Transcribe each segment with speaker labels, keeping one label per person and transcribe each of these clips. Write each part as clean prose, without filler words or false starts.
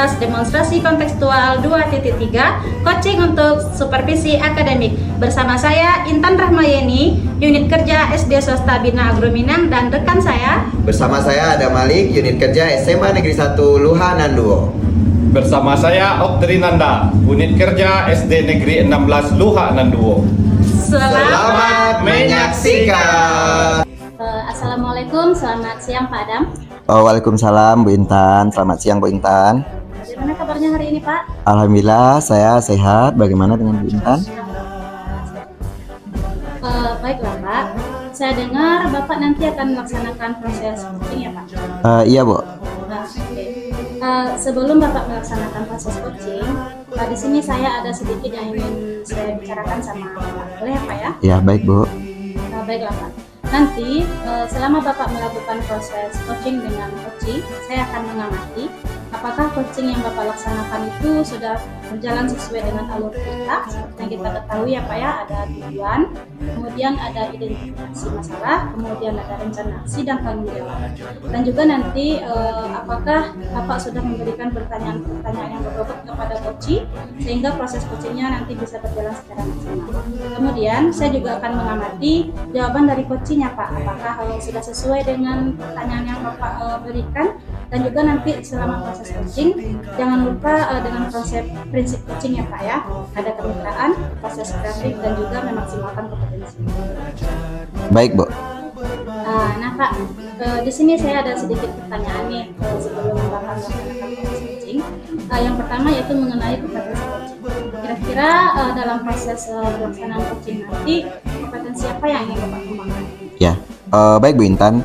Speaker 1: kelas demonstrasi kontekstual 2.3 coaching untuk supervisi akademik. Bersama saya Intan Rahmayeni, unit kerja SD Swasta Bina Agro Minang, dan rekan saya.
Speaker 2: Bersama saya ada Malik, unit kerja SMA Negeri 1 Luha Nanduo.
Speaker 3: Bersama saya Oktrinanda, unit kerja SD Negeri 16 Luha Nanduo.
Speaker 2: Selamat menyaksikan.
Speaker 1: Assalamualaikum, selamat siang Pak Adam.
Speaker 2: Waalaikumsalam Bu Intan, selamat siang Bu Intan.
Speaker 1: Bagaimana kabarnya hari ini Pak?
Speaker 2: Alhamdulillah saya sehat, bagaimana dengan Bu Intan?
Speaker 1: Baiklah Pak, saya dengar Bapak nanti akan melaksanakan proses coaching ya Pak?
Speaker 2: Iya Bu.
Speaker 1: Nah, oke. Sebelum Bapak melaksanakan proses coaching, di sini saya ada sedikit yang ingin saya bicarakan sama Bapak. Boleh ya Pak ya?
Speaker 2: Ya baik Bu.
Speaker 1: Baiklah Pak. Nanti selama Bapak melakukan proses coaching dengan coaching, saya akan mengamati apakah coaching yang Bapak laksanakan itu sudah berjalan sesuai dengan alur kita. Seperti yang kita ketahui ya Pak ya, ada tujuan, kemudian ada identifikasi masalah, kemudian ada rencana aksi dan tanggung jawab. Dan juga nanti apakah Bapak sudah memberikan pertanyaan-pertanyaan yang berbobot kepada coaching sehingga proses coachingnya nanti bisa berjalan secara maksimal. Kemudian saya juga akan mengamati jawaban dari coachingnya Pak, apakah sudah sesuai dengan pertanyaan yang Bapak berikan. Dan juga nanti selama proses coaching, jangan lupa dengan prinsip coaching ya Pak ya, ada kemitraan, proses kreatif, dan juga memaksimalkan kompetensi.
Speaker 2: Baik Bu.
Speaker 1: Nah Pak, di sini saya ada sedikit pertanyaan nih sebelum Bapak melaksanakan proses coaching. Yang pertama yaitu mengenai kompetensi coaching. Kira-kira dalam proses pelaksanaan coaching nanti, kompetensi apa yang ingin Bapak kembangkan?
Speaker 2: Ya, baik Bu Intan.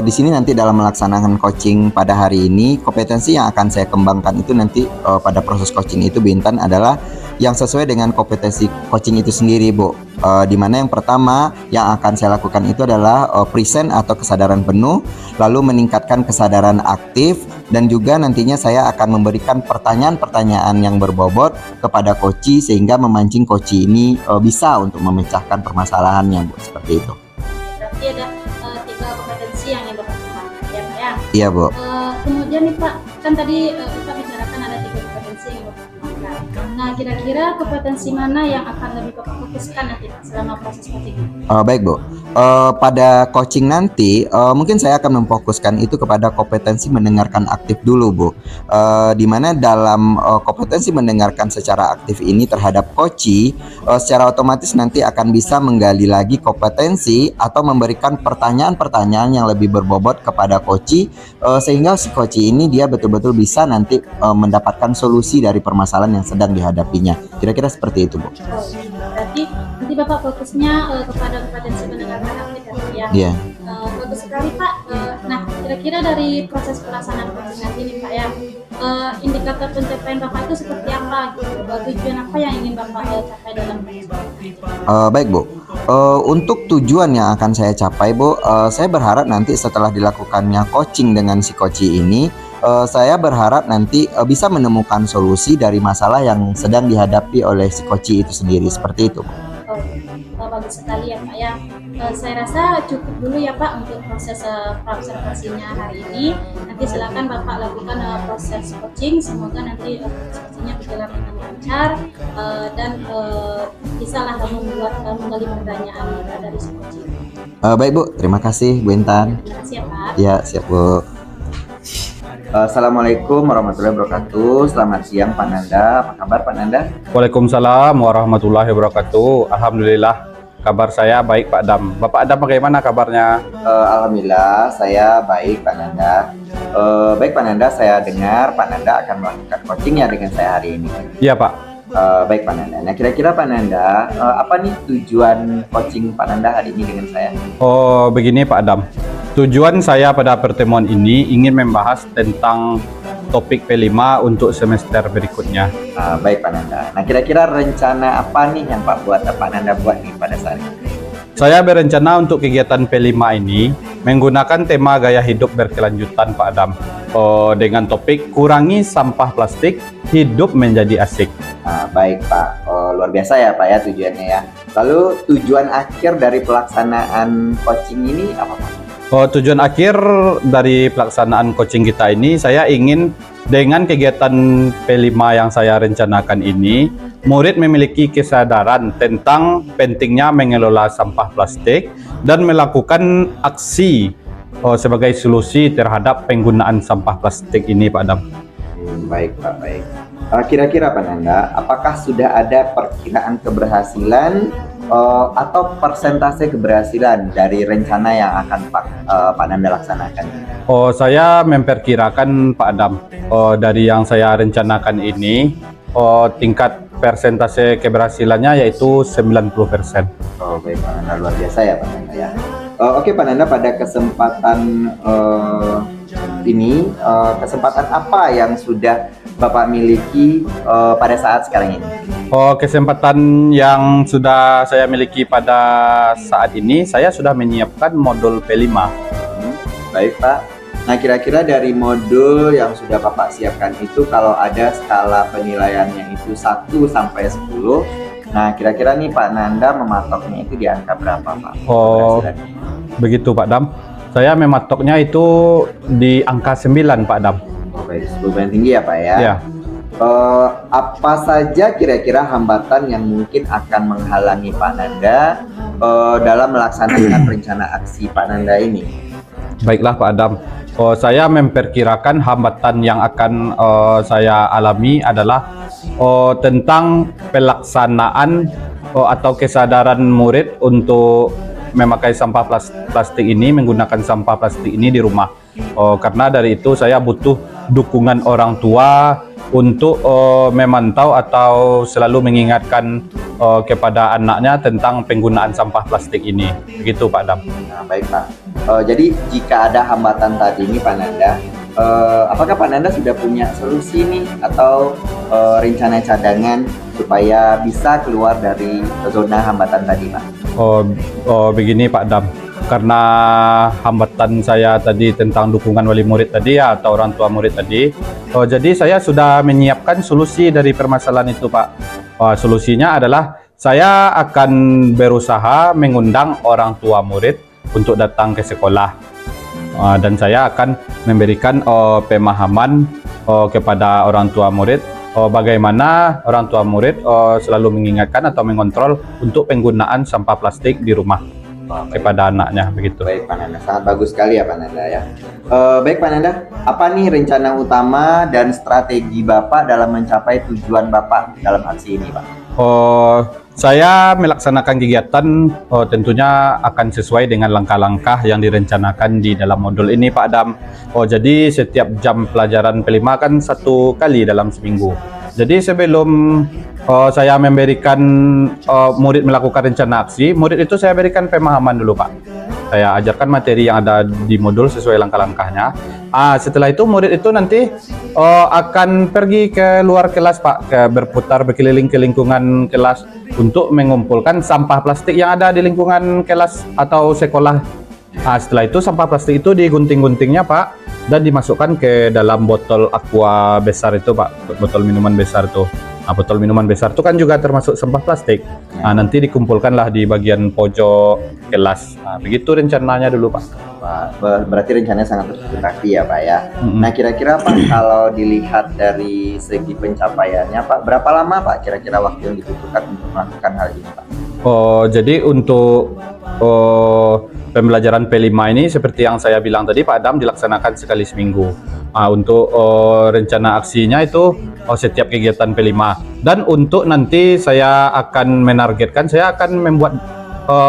Speaker 2: Di sini nanti dalam melaksanakan coaching pada hari ini, kompetensi yang akan saya kembangkan itu nanti pada proses coaching itu Bu Intan adalah yang sesuai dengan kompetensi coaching itu sendiri Bu. Dimana yang pertama yang akan saya lakukan itu adalah present atau kesadaran penuh, lalu meningkatkan kesadaran aktif, dan juga nantinya saya akan memberikan pertanyaan-pertanyaan yang berbobot kepada coach sehingga memancing coach ini bisa untuk memecahkan permasalahannya Bu, seperti itu.
Speaker 1: Berarti ada tiga kompetensi yang ingin Bapak kembangkan ya Pak ya?
Speaker 2: Iya Bu.
Speaker 1: Kemudian nih Pak, kan tadi kita bicarakan ada tiga kompetensi yang Bapak kembangkan. Nah kira-kira kompetensi mana yang akan lebih Bapak fokuskan nanti Pak selama proses coaching?
Speaker 2: Baik Bu, pada coaching nanti mungkin saya akan memfokuskan itu kepada kompetensi mendengarkan aktif dulu Bu. Dimana dalam kompetensi mendengarkan secara aktif ini terhadap coach, secara otomatis nanti akan bisa menggali lagi kompetensi atau memberikan pertanyaan-pertanyaan yang lebih berbobot kepada coach, sehingga si coach ini dia betul-betul bisa nanti mendapatkan solusi dari permasalahan yang sedang dihadapinya. Kira-kira seperti itu Bu.
Speaker 1: Berarti nanti Bapak fokusnya kepada kompetensi mendengarkan aktif ya?
Speaker 2: Iya.
Speaker 1: Bagus sekali Pak. Nah kira-kira dari proses pelaksanaan coaching nanti nih Pak ya, indikator pencapaian Bapak itu seperti apa gitu? Tujuan apa yang ingin Bapak capai dalam proses coaching?
Speaker 2: Baik Bu, untuk tujuan yang akan saya capai Bu, saya berharap nanti setelah dilakukannya coaching dengan si coach ini, saya berharap nanti bisa menemukan solusi dari masalah yang sedang dihadapi oleh si coach itu sendiri, seperti itu.
Speaker 1: Bagus sekali ya Pak ya. Saya rasa cukup dulu ya Pak untuk proses observasinya hari ini. Nanti silakan Bapak lakukan proses coaching. Semoga nanti proses coachingnya berjalan dengan lancar dan bisalah membuat menggali pertanyaan dari si coaching.
Speaker 2: Baik Bu, terima kasih Bu Intan.
Speaker 1: Terima kasih ya Pak.
Speaker 2: Ya, siap Bu. Assalamualaikum warahmatullahi wabarakatuh. Selamat siang Pak Nanda. Apa kabar Pak Nanda?
Speaker 3: Waalaikumsalam warahmatullahi wabarakatuh. Alhamdulillah, kabar saya baik Pak Adam. Bapak Adam bagaimana kabarnya?
Speaker 2: Alhamdulillah saya baik Pak Nanda. Baik Pak Nanda, saya dengar Pak Nanda akan melakukan coachingnya dengan saya hari ini.
Speaker 3: Iya Pak.
Speaker 2: Baik Pak Nanda. Nah kira-kira Pak Nanda, apa nih tujuan coaching Pak Nanda hari ini dengan saya?
Speaker 3: Oh begini Pak Adam. Tujuan saya pada pertemuan ini ingin membahas tentang topik P5 untuk semester berikutnya.
Speaker 2: Baik Pak Nanda. Nah kira-kira rencana apa nih yang Pak Nanda buat nih pada saat ini?
Speaker 3: Saya berencana untuk kegiatan P5 ini menggunakan tema gaya hidup berkelanjutan Pak Adam. Dengan topik kurangi sampah plastik, hidup menjadi asik.
Speaker 2: Baik Pak, luar biasa ya Pak ya tujuannya ya. Lalu tujuan akhir dari pelaksanaan coaching ini apa Pak?
Speaker 3: Tujuan akhir dari pelaksanaan coaching kita ini, saya ingin dengan kegiatan P5 yang saya rencanakan ini, murid memiliki kesadaran tentang pentingnya mengelola sampah plastik dan melakukan aksi sebagai solusi terhadap penggunaan sampah plastik ini, Pak Adam.
Speaker 2: Baik Pak, baik. Kira-kira Pak Nanda, apakah sudah ada perkiraan keberhasilan atau persentase keberhasilan dari rencana yang akan Pak Nanda laksanakan?
Speaker 3: Saya memperkirakan Pak Adam, dari yang saya rencanakan ini, tingkat persentase keberhasilannya yaitu 90%.
Speaker 2: Oh baik Pak Nanda, luar biasa ya Pak Nanda ya. Oke Pak Nanda, pada kesempatan ini, kesempatan apa yang sudah Bapak miliki pada saat sekarang ini?
Speaker 3: Kesempatan yang sudah saya miliki pada saat ini, saya sudah menyiapkan modul P5.
Speaker 2: Baik Pak. Nah kira-kira dari modul yang sudah Bapak siapkan itu, kalau ada skala penilaiannya itu 1 sampai 10, nah kira-kira nih Pak Nanda mematoknya itu di angka berapa Pak?
Speaker 3: Begitu Pak Dam. Saya mematoknya itu di angka 9 Pak Dam.
Speaker 2: Baik, 10 tinggi ya Pak ya?
Speaker 3: Ya.
Speaker 2: Apa saja kira-kira hambatan yang mungkin akan menghalangi Pak Nanda dalam melaksanakan rencana aksi Pak Nanda ini?
Speaker 3: Baiklah Pak Adam, saya memperkirakan hambatan yang akan saya alami adalah tentang pelaksanaan atau kesadaran murid untuk memakai sampah plastik ini, menggunakan sampah plastik ini di rumah. Karena dari itu saya butuh dukungan orang tua untuk memantau atau selalu mengingatkan kepada anaknya tentang penggunaan sampah plastik ini. Begitu Pak Adam.
Speaker 2: Nah, baik Pak. Jadi jika ada hambatan tadi ini Pak Nanda, apakah Pak Nanda sudah punya solusi nih atau rencana cadangan supaya bisa keluar dari zona hambatan tadi Pak?
Speaker 3: Begini Pak Adam. Karena hambatan saya tadi tentang dukungan wali murid tadi ya, atau orang tua murid tadi, jadi saya sudah menyiapkan solusi dari permasalahan itu Pak. Solusinya adalah saya akan berusaha mengundang orang tua murid untuk datang ke sekolah, dan saya akan memberikan pemahaman kepada orang tua murid bagaimana orang tua murid selalu mengingatkan atau mengontrol untuk penggunaan sampah plastik di rumah kepada anaknya, begitu.
Speaker 2: Baik Pak Nanda, sangat bagus sekali ya Pak Nanda ya. Baik Pak Nanda, apa nih rencana utama dan strategi Bapak dalam mencapai tujuan Bapak dalam aksi ini Pak?
Speaker 3: Saya melaksanakan kegiatan tentunya akan sesuai dengan langkah-langkah yang direncanakan di dalam modul ini Pak Adam. Jadi setiap jam pelajaran P5 kan 1 kali dalam seminggu. Jadi sebelum saya memberikan murid melakukan rencana aksi, murid itu saya berikan pemahaman dulu Pak. Saya ajarkan materi yang ada di modul sesuai langkah-langkahnya. Setelah itu murid itu nanti akan pergi ke luar kelas Pak, berputar berkeliling ke lingkungan kelas untuk mengumpulkan sampah plastik yang ada di lingkungan kelas atau sekolah. Setelah itu sampah plastik itu digunting-guntingnya Pak, dan dimasukkan ke dalam botol aqua besar itu Pak, botol minuman besar itu. Botol minuman besar itu kan juga termasuk sampah plastik. Nanti dikumpulkanlah di bagian pojok kelas. Begitu rencananya dulu Pak.
Speaker 2: Berarti rencananya sangat tersusun rapi ya Pak ya. Nah kira-kira Pak, kalau dilihat dari segi pencapaiannya Pak, berapa lama Pak kira-kira waktu yang dibutuhkan untuk melakukan hal ini Pak?
Speaker 3: Jadi untuk pembelajaran P5 ini seperti yang saya bilang tadi Pak Adam, dilaksanakan sekali seminggu. Untuk rencana aksinya itu setiap kegiatan P5, dan untuk nanti saya akan menargetkan, saya akan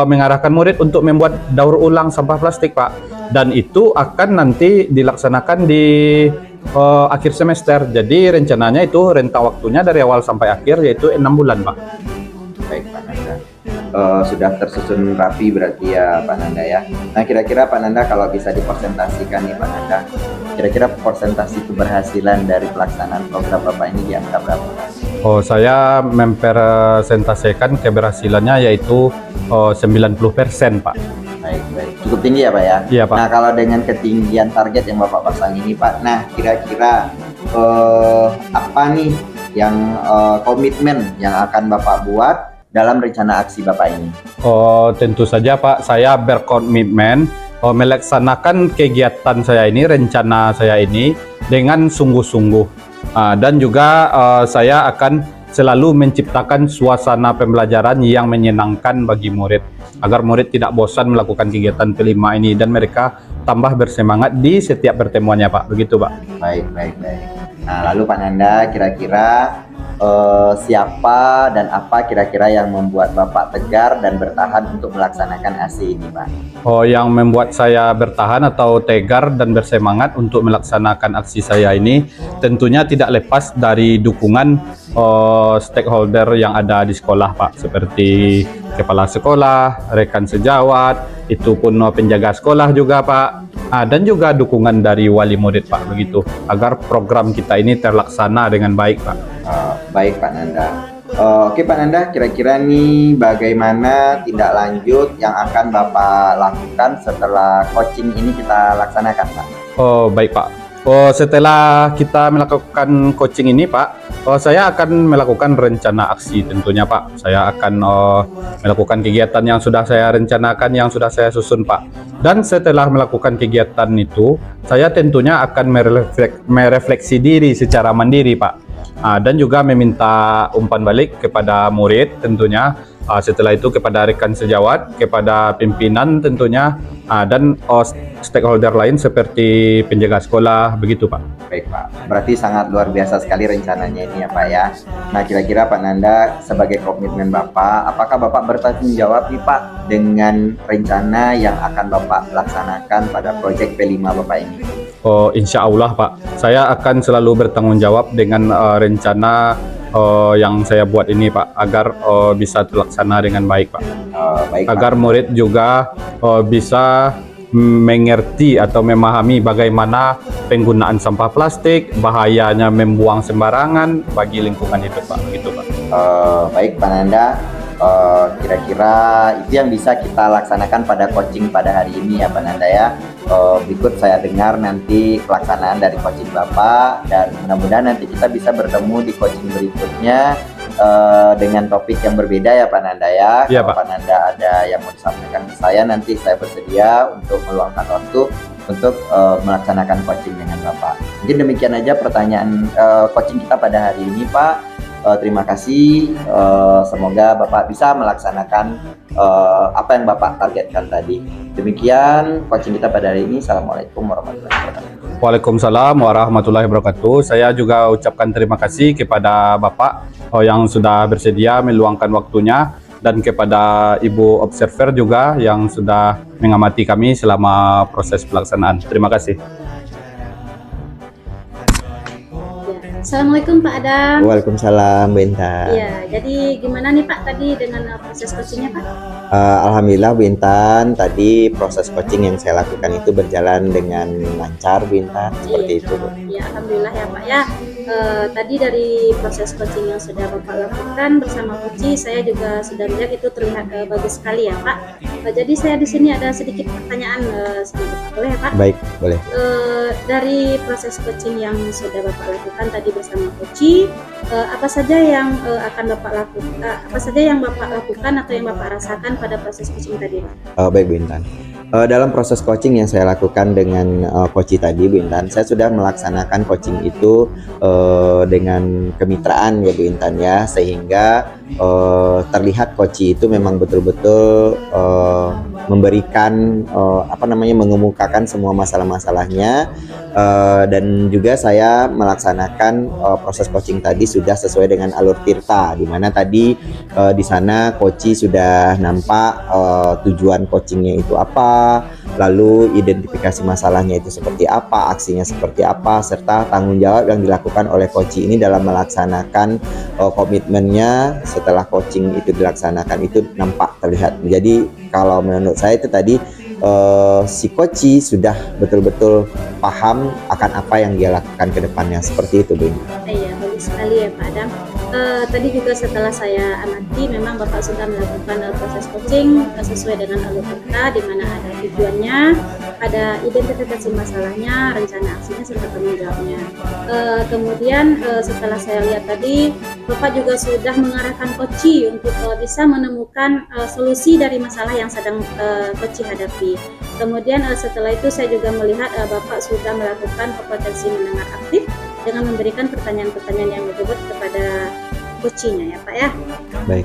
Speaker 3: mengarahkan murid untuk membuat daur ulang sampah plastik Pak, dan itu akan nanti dilaksanakan di akhir semester. Jadi rencananya itu rentang waktunya dari awal sampai akhir yaitu 6 bulan Pak.
Speaker 2: Baik Pak Nanda, sudah tersusun rapi berarti ya Pak Nanda ya. Nah kira-kira Pak Nanda kalau bisa dipersentasikan nih Pak Nanda, kira-kira persentase keberhasilan dari pelaksanaan program Bapak ini di angka berapa?
Speaker 3: Saya mempresentasikan keberhasilannya yaitu 90% Pak.
Speaker 2: Baik, cukup tinggi ya Pak ya?
Speaker 3: Iya Pak.
Speaker 2: Nah kalau dengan ketinggian target yang Bapak pasang ini Pak, nah kira-kira apa nih yang komitmen yang akan Bapak buat dalam rencana aksi Bapak ini?
Speaker 3: Tentu saja Pak, saya berkomitmen melaksanakan kegiatan saya ini, rencana saya ini dengan sungguh-sungguh. Dan juga saya akan selalu menciptakan suasana pembelajaran yang menyenangkan bagi murid, agar murid tidak bosan melakukan kegiatan P5 ini dan mereka tambah bersemangat di setiap pertemuannya, Pak. Begitu, Pak.
Speaker 2: Baik. Nah, lalu Pak Nanda, kira-kira siapa dan apa kira-kira yang membuat Bapak tegar dan bertahan untuk melaksanakan aksi ini, Pak?
Speaker 3: Yang membuat saya bertahan atau tegar dan bersemangat untuk melaksanakan aksi saya ini tentunya tidak lepas dari dukungan stakeholder yang ada di sekolah, Pak, seperti kepala sekolah, rekan sejawat, itu pun penjaga sekolah juga, Pak. Dan juga dukungan dari wali murid, Pak, begitu, agar program kita ini terlaksana dengan baik, Pak.
Speaker 2: Baik, Pak Nanda. Oke, Pak Nanda, kira-kira nih bagaimana tindak lanjut yang akan Bapak lakukan setelah coaching ini kita laksanakan, Pak?
Speaker 3: Baik, Pak. Setelah kita melakukan coaching ini, Pak, saya akan melakukan rencana aksi tentunya, Pak. Saya akan melakukan kegiatan yang sudah saya rencanakan, yang sudah saya susun, Pak. Dan setelah melakukan kegiatan itu, saya tentunya akan merefleksi diri secara mandiri, Pak. Dan juga meminta umpan balik kepada murid tentunya, setelah itu kepada rekan sejawat, kepada pimpinan tentunya, dan stakeholder lain seperti penjaga sekolah, begitu, Pak.
Speaker 2: Baik, Pak. Berarti sangat luar biasa sekali rencananya ini ya, Pak ya. Nah, kira-kira Pak Nanda sebagai komitmen Bapak, apakah Bapak bertanggung jawab nih, Pak, dengan rencana yang akan Bapak laksanakan pada proyek P5 Bapak ini?
Speaker 3: Insya Allah, Pak. Saya akan selalu bertanggung jawab dengan rencana yang saya buat ini, Pak, agar bisa terlaksana dengan baik, Pak.
Speaker 2: Baik,
Speaker 3: agar
Speaker 2: Pak.
Speaker 3: murid juga bisa mengerti atau memahami bagaimana penggunaan sampah plastik, bahayanya membuang sembarangan bagi lingkungan hidup, Pak. Begitu, Pak.
Speaker 2: Baik, Pak Nanda. Kira-kira itu yang bisa kita laksanakan pada coaching pada hari ini ya, Pak Nanda ya. Berikut saya dengar nanti pelaksanaan dari coaching Bapak, dan mudah-mudahan nanti kita bisa bertemu di coaching berikutnya dengan topik yang berbeda ya, Pak Nanda ya.
Speaker 3: Iya,
Speaker 2: Kalau
Speaker 3: Pak.
Speaker 2: Pak Nanda ada yang mau disampaikan ke saya, nanti saya bersedia untuk meluangkan waktu untuk melaksanakan coaching dengan Bapak. Mungkin demikian aja pertanyaan coaching kita pada hari ini, Pak. Terima kasih. Semoga Bapak bisa melaksanakan apa yang Bapak targetkan tadi. Demikian coaching kita pada hari ini. Assalamualaikum warahmatullahi wabarakatuh.
Speaker 3: Waalaikumsalam warahmatullahi wabarakatuh. Saya juga ucapkan terima kasih kepada Bapak yang sudah bersedia meluangkan waktunya, dan kepada Ibu Observer juga yang sudah mengamati kami selama proses pelaksanaan. Terima kasih.
Speaker 1: Assalamualaikum Pak Adam.
Speaker 2: Waalaikumsalam, Bu Intan.
Speaker 1: Iya, jadi gimana nih Pak tadi dengan proses coachingnya, Pak?
Speaker 2: Alhamdulillah, Bu Intan, tadi proses coaching yang saya lakukan itu berjalan dengan lancar, Bu Intan. Seperti itu, Bu.
Speaker 1: Ya, alhamdulillah ya Pak ya. Tadi dari proses coaching yang sudah Bapak lakukan bersama Coach, saya juga sudah melihat itu terlihat bagus sekali ya Pak. Jadi saya di sini ada sedikit pertanyaan sedikit, boleh ya Pak?
Speaker 2: Baik, boleh.
Speaker 1: Dari proses coaching yang sudah Bapak lakukan tadi bersama Coach, apa saja yang akan Bapak lakukan? Apa saja yang Bapak lakukan atau yang Bapak rasakan pada proses coaching tadi, Pak?
Speaker 2: Baik, Bu Intan. Dalam proses coaching yang saya lakukan dengan Coach tadi, Bu Intan, saya sudah melaksanakan coaching itu dengan kemitraan ya, Bu Intan ya, sehingga terlihat Coach itu memang betul-betul memberikan mengemukakan semua masalah-masalahnya, dan juga saya melaksanakan proses coaching tadi sudah sesuai dengan alur Tirta, di mana tadi di sana Coach sudah nampak tujuan coachingnya itu apa, lalu identifikasi masalahnya itu seperti apa, aksinya seperti apa, serta tanggung jawab yang dilakukan oleh Coach ini dalam melaksanakan komitmennya setelah coaching itu dilaksanakan itu nampak terlihat. Jadi kalau menurut saya itu tadi si Coach sudah betul-betul paham akan apa yang dia lakukan ke depannya, seperti itu, Bu.
Speaker 1: Iya, bagus sekali ya Pak Adam. Tadi juga setelah saya amati, memang Bapak sudah melakukan proses coaching sesuai dengan alur kita, di mana ada tujuannya, ada identifikasi masalahnya, rencana aksinya, serta tanggung jawabnya. Kemudian setelah saya lihat tadi, Bapak juga sudah mengarahkan coach untuk bisa menemukan solusi dari masalah yang sedang coach hadapi. Kemudian setelah itu saya juga melihat Bapak sudah melakukan kompetensi mendengar aktif dengan memberikan pertanyaan-pertanyaan yang berbobot kepada coachnya ya Pak ya.
Speaker 2: Baik.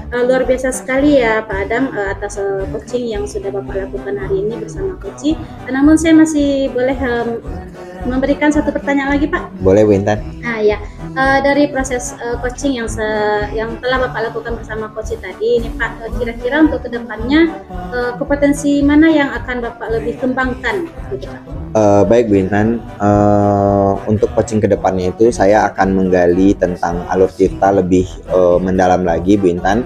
Speaker 1: Luar biasa sekali ya Pak Adam atas coaching yang sudah Bapak lakukan hari ini bersama coach. Namun saya masih boleh memberikan satu pertanyaan lagi Pak?
Speaker 2: Boleh Bu Intan.
Speaker 1: Ya, dari proses coaching yang telah Bapak lakukan bersama coach tadi, ini Pak, kira-kira untuk kedepannya kompetensi mana yang akan Bapak lebih kembangkan, gitu Pak?
Speaker 2: Baik Bu Intan, untuk coaching kedepannya itu saya akan menggali tentang alur tirta lebih mendalam lagi Bu Intan,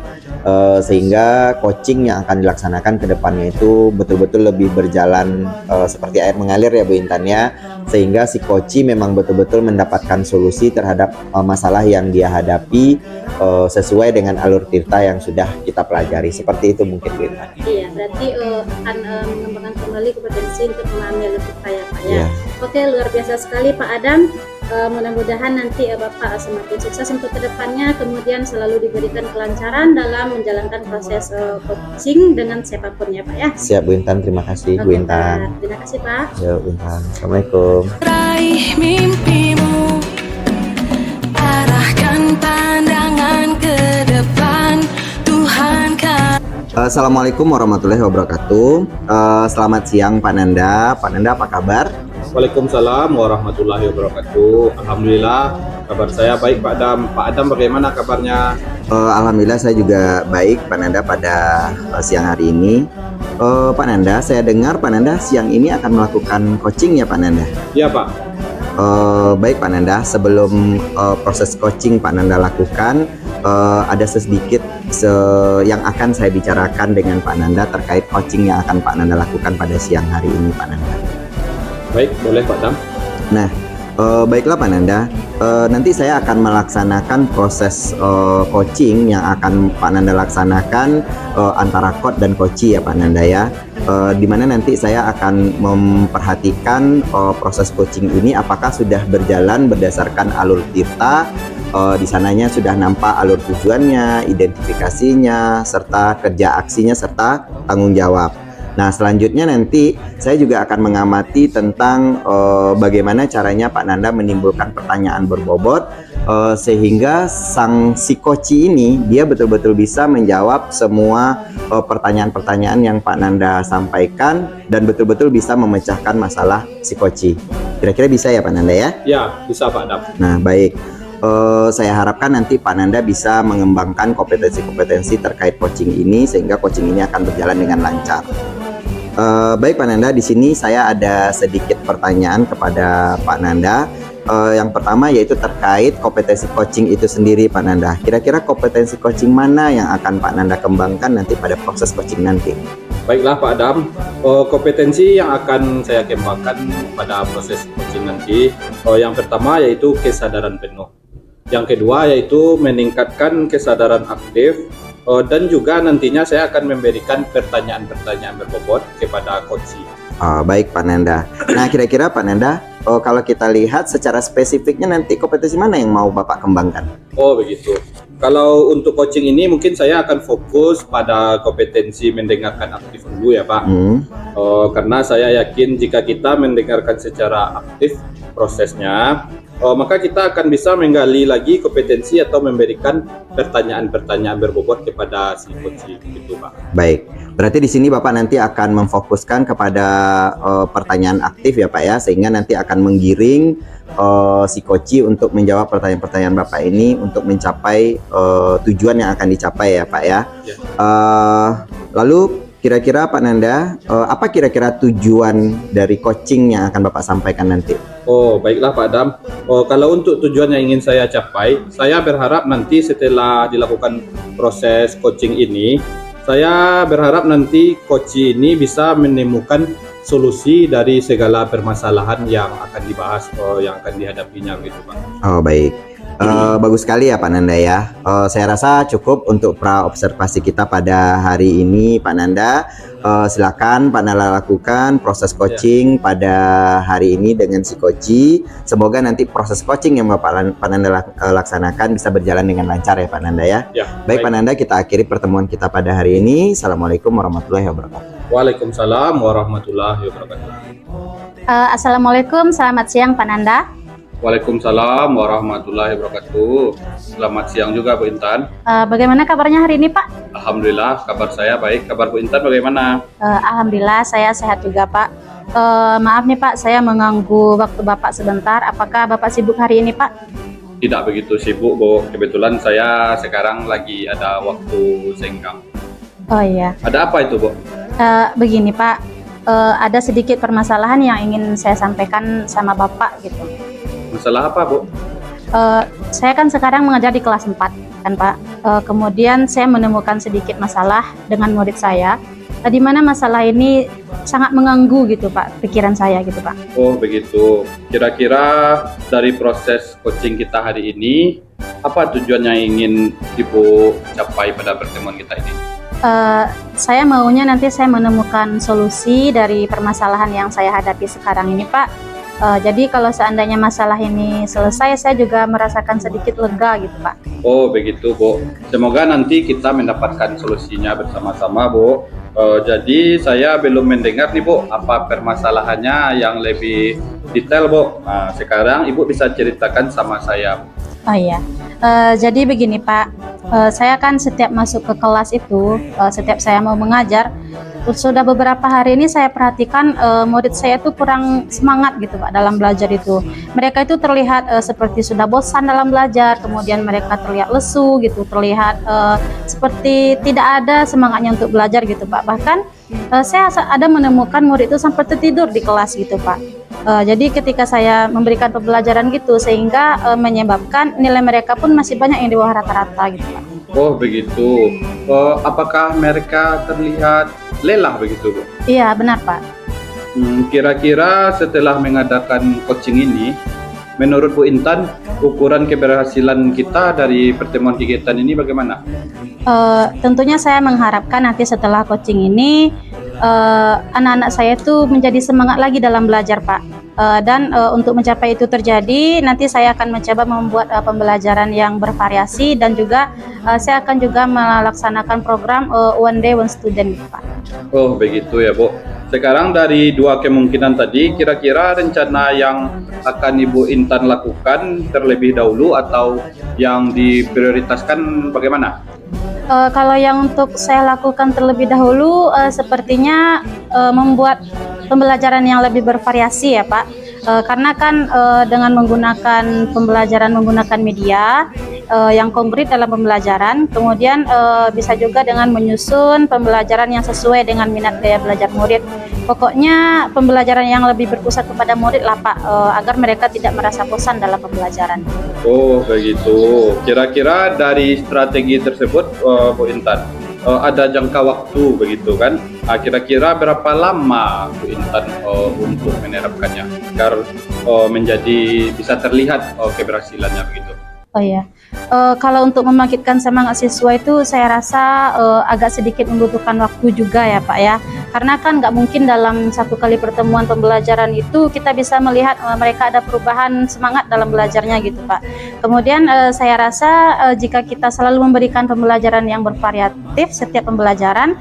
Speaker 2: sehingga coaching yang akan dilaksanakan kedepannya itu betul-betul lebih berjalan seperti air mengalir ya Bu Intan ya, sehingga si coach memang betul-betul mendapatkan solusi terhadap masalah yang dia hadapi sesuai dengan alur tirta yang sudah kita pelajari. Seperti itu mungkin Bu Intan.
Speaker 1: Iya, berarti akan mengembangkan kembali kompetensi untuk memahami alur tirta ya Pak ya.
Speaker 2: Iya.
Speaker 1: Oke, luar biasa sekali Pak Adam. Mudah-mudahan nanti Bapak semakin sukses untuk kedepannya, kemudian selalu diberikan kelancaran dalam menjalankan proses coaching dengan siapapun ya Pak ya.
Speaker 2: Siap Bu Intan, terima kasih Bu
Speaker 1: Oke,
Speaker 2: Intan.
Speaker 1: Pak. Terima kasih Pak.
Speaker 2: Ya Bu Intan, Assalamualaikum.
Speaker 4: Raih mimpimu, arahkan pandangan ke depan, Tuhan kan.
Speaker 2: Assalamualaikum warahmatullahi wabarakatuh. Selamat siang Pak Nanda. Pak Nanda apa kabar?
Speaker 3: Waalaikumsalam warahmatullahi wabarakatuh. Alhamdulillah, kabar saya baik Pak Adam. Pak Adam bagaimana kabarnya?
Speaker 2: Alhamdulillah saya juga baik Pak Nanda pada siang hari ini. Pak Nanda, saya dengar Pak Nanda siang ini akan melakukan coaching ya Pak Nanda?
Speaker 3: Iya Pak.
Speaker 2: Baik Pak Nanda, sebelum proses coaching Pak Nanda lakukan, ada sedikit yang akan saya bicarakan dengan Pak Nanda terkait coaching yang akan Pak Nanda lakukan pada siang hari ini Pak Nanda.
Speaker 3: Baik, boleh Pak Adam.
Speaker 2: Nah, baiklah Pak Nanda, nanti saya akan melaksanakan proses coaching yang akan Pak Nanda laksanakan antara coach dan coachee ya Pak Nanda ya. Dimana nanti saya akan memperhatikan proses coaching ini apakah sudah berjalan berdasarkan alur tirta. Di sananya sudah nampak alur tujuannya, identifikasinya, serta kerja aksinya, serta tanggung jawab. Nah, selanjutnya nanti saya juga akan mengamati tentang bagaimana caranya Pak Nanda menimbulkan pertanyaan berbobot sehingga si coachee ini dia betul-betul bisa menjawab semua pertanyaan-pertanyaan yang Pak Nanda sampaikan dan betul-betul bisa memecahkan masalah si coachee. Kira-kira bisa ya Pak Nanda ya?
Speaker 3: Ya, bisa Pak Adam.
Speaker 2: Nah, baik. Saya harapkan nanti Pak Nanda bisa mengembangkan kompetensi-kompetensi terkait coaching ini sehingga coaching ini akan berjalan dengan lancar. Baik Pak Nanda, di sini saya ada sedikit pertanyaan kepada Pak Nanda. Yang pertama yaitu terkait kompetensi coaching itu sendiri Pak Nanda. Kira-kira kompetensi coaching mana yang akan Pak Nanda kembangkan nanti pada proses coaching nanti?
Speaker 3: Baiklah Pak Adam, kompetensi yang akan saya kembangkan pada proses coaching nanti, yang pertama yaitu kesadaran penuh. Yang kedua yaitu meningkatkan kesadaran aktif, dan juga nantinya saya akan memberikan pertanyaan-pertanyaan berbobot kepada coachee.
Speaker 2: Baik Pak Nanda. Nah, kira-kira Pak Nanda, kalau kita lihat secara spesifiknya nanti kompetensi mana yang mau Bapak kembangkan?
Speaker 3: Oh begitu. Kalau untuk coaching ini mungkin saya akan fokus pada kompetensi mendengarkan aktif dulu ya Pak. Karena saya yakin jika kita mendengarkan secara aktif prosesnya, maka kita akan bisa menggali lagi kompetensi atau memberikan pertanyaan-pertanyaan berbobot kepada si coachee gitu Pak.
Speaker 2: Baik, berarti di sini Bapak nanti akan memfokuskan kepada pertanyaan aktif ya Pak ya, sehingga nanti akan menggiring si coachee untuk menjawab pertanyaan-pertanyaan Bapak ini untuk mencapai tujuan yang akan dicapai ya Pak ya. Lalu kira-kira Pak Nanda, apa kira-kira tujuan dari coaching yang akan Bapak sampaikan nanti?
Speaker 3: Oh baiklah Pak Adam, kalau untuk tujuan yang ingin saya capai, saya berharap nanti setelah dilakukan proses coaching ini, saya berharap nanti coachee ini bisa menemukan solusi dari segala permasalahan yang akan dibahas, yang akan dihadapinya gitu Pak.
Speaker 2: Oh baik. Bagus sekali ya Pak Nanda ya. Saya rasa cukup untuk pra observasi kita pada hari ini Pak Nanda. Silakan Pak Nanda lakukan proses coaching pada hari ini dengan si Koci. Semoga nanti proses coaching yang Pak Nanda laksanakan bisa berjalan dengan lancar ya Pak Nanda ya. Baik Pak Nanda, kita akhiri pertemuan kita pada hari ini. Assalamualaikum warahmatullahi wabarakatuh.
Speaker 3: Waalaikumsalam warahmatullahi wabarakatuh.
Speaker 1: Assalamualaikum, selamat siang Pak Nanda.
Speaker 3: Waalaikumsalam warahmatullahi wabarakatuh. Selamat siang juga Bu Intan.
Speaker 1: Bagaimana kabarnya hari ini Pak?
Speaker 3: Alhamdulillah kabar saya baik. Kabar Bu Intan bagaimana?
Speaker 1: Alhamdulillah saya sehat juga Pak. Maaf nih Pak, saya mengganggu waktu Bapak sebentar. Apakah Bapak sibuk hari ini Pak?
Speaker 3: Tidak begitu sibuk Bu. Kebetulan saya sekarang lagi ada waktu senggang.
Speaker 1: Oh iya.
Speaker 3: Ada apa itu Bu?
Speaker 1: Begini Pak, ada sedikit permasalahan yang ingin saya sampaikan sama Bapak gitu.
Speaker 3: Masalah apa Bu?
Speaker 1: Saya kan sekarang mengajar di kelas 4 kan Pak. Kemudian saya menemukan sedikit masalah dengan murid saya, di mana masalah ini sangat mengganggu gitu Pak, pikiran saya gitu Pak.
Speaker 3: Oh begitu. Kira-kira dari proses coaching kita hari ini, apa tujuan yang ingin Ibu capai pada pertemuan kita ini?
Speaker 1: Saya maunya nanti saya menemukan solusi dari permasalahan yang saya hadapi sekarang ini Pak. Jadi kalau seandainya masalah ini selesai, saya juga merasakan sedikit lega gitu Pak.
Speaker 3: Oh begitu Bu. Semoga nanti kita mendapatkan solusinya bersama-sama Bu. Jadi saya belum mendengar nih Bu, apa permasalahannya yang lebih detail Bu. Nah, sekarang Ibu bisa ceritakan sama saya.
Speaker 1: Oh iya, jadi begini Pak, saya kan setiap masuk ke kelas itu, setiap saya mau mengajar, sudah beberapa hari ini saya perhatikan murid saya tuh kurang semangat gitu Pak dalam belajar itu. Mereka itu terlihat seperti sudah bosan dalam belajar, kemudian mereka terlihat lesu gitu, terlihat seperti tidak ada semangatnya untuk belajar gitu Pak. Bahkan saya ada menemukan murid itu sampai tertidur di kelas gitu Pak. Jadi ketika saya memberikan pembelajaran gitu, sehingga menyebabkan nilai mereka pun masih banyak yang di bawah rata-rata gitu Pak.
Speaker 3: Oh begitu. Apakah mereka terlihat lelah begitu Bu?
Speaker 1: Iya benar Pak.
Speaker 3: Kira-kira setelah mengadakan coaching ini, menurut Bu Intan, ukuran keberhasilan kita dari pertemuan kegiatan ini bagaimana?
Speaker 1: Tentunya saya mengharapkan nanti setelah coaching ini anak-anak saya itu menjadi semangat lagi dalam belajar Pak. Dan untuk mencapai itu terjadi, nanti saya akan mencoba membuat pembelajaran yang bervariasi, dan juga saya akan juga melaksanakan program one day one student Pak.
Speaker 3: Oh begitu ya Bu. Sekarang dari dua kemungkinan tadi, kira-kira rencana yang akan Ibu Intan lakukan terlebih dahulu atau yang diprioritaskan bagaimana?
Speaker 1: Kalau yang untuk saya lakukan terlebih dahulu, sepertinya membuat pembelajaran yang lebih bervariasi ya Pak. Karena kan dengan menggunakan pembelajaran menggunakan media yang konkret dalam pembelajaran, kemudian bisa juga dengan menyusun pembelajaran yang sesuai dengan minat gaya belajar murid. Pokoknya pembelajaran yang lebih berpusat kepada murid lah Pak, agar mereka tidak merasa bosan dalam pembelajaran.
Speaker 3: Oh begitu. Kira-kira dari strategi tersebut Bu Intan, ada jangka waktu begitu kan? Kira-kira berapa lama Bu Intan untuk menerapkannya agar menjadi bisa terlihat keberhasilannya begitu?
Speaker 1: Oh iya, kalau untuk membangkitkan semangat siswa itu saya rasa agak sedikit membutuhkan waktu juga ya Pak ya. Karena kan nggak mungkin dalam satu kali pertemuan pembelajaran itu kita bisa melihat mereka ada perubahan semangat dalam belajarnya gitu Pak. Kemudian saya rasa jika kita selalu memberikan pembelajaran yang bervariatif setiap pembelajaran,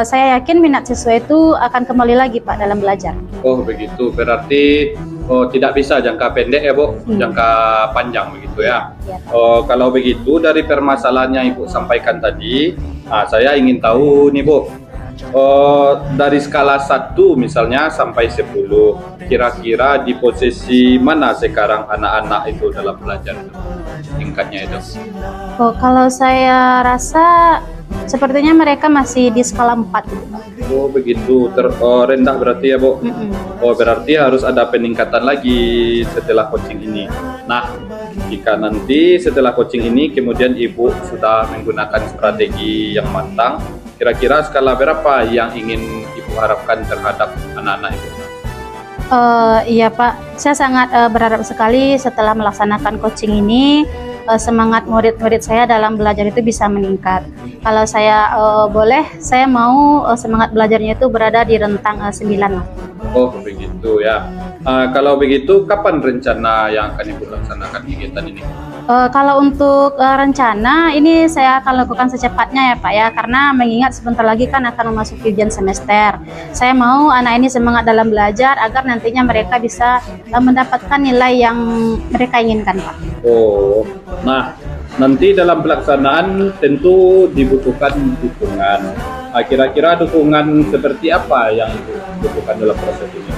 Speaker 1: saya yakin minat siswa itu akan kembali lagi Pak dalam belajar.
Speaker 3: Oh begitu, berarti tidak bisa jangka pendek ya Bu, jangka panjang begitu ya.
Speaker 1: Ya.
Speaker 3: Kalau begitu dari permasalahan yang Ibu sampaikan tadi, saya ingin tahu nih Bu, dari skala 1 misalnya sampai 10, kira-kira di posisi mana sekarang anak-anak itu dalam belajar tingkatnya itu?
Speaker 1: Kalau saya rasa sepertinya mereka masih di skala 4 gitu Pak.
Speaker 3: Oh begitu, rendah berarti ya Bu. Oh berarti harus ada peningkatan lagi setelah coaching ini. Nah, jika nanti setelah coaching ini kemudian Ibu sudah menggunakan strategi yang matang, kira-kira skala berapa yang ingin Ibu harapkan terhadap anak-anak Ibu?
Speaker 1: Iya Pak, saya sangat berharap sekali setelah melaksanakan coaching ini, semangat murid-murid saya dalam belajar itu bisa meningkat. Kalau saya boleh, saya mau semangat belajarnya itu berada di rentang 9 lah.
Speaker 3: Oh begitu ya. Kalau begitu kapan rencana yang akan Ibu laksanakan kegiatan ini?
Speaker 1: Kalau untuk rencana ini saya akan lakukan secepatnya ya Pak ya, karena mengingat sebentar lagi kan akan memasuki ujian semester. Saya mau anak ini semangat dalam belajar agar nantinya mereka bisa mendapatkan nilai yang mereka inginkan Pak.
Speaker 3: Oh, nah nanti dalam pelaksanaan tentu dibutuhkan dukungan. Kira-kira dukungan seperti apa yang dibutuhkan dalam proses ini?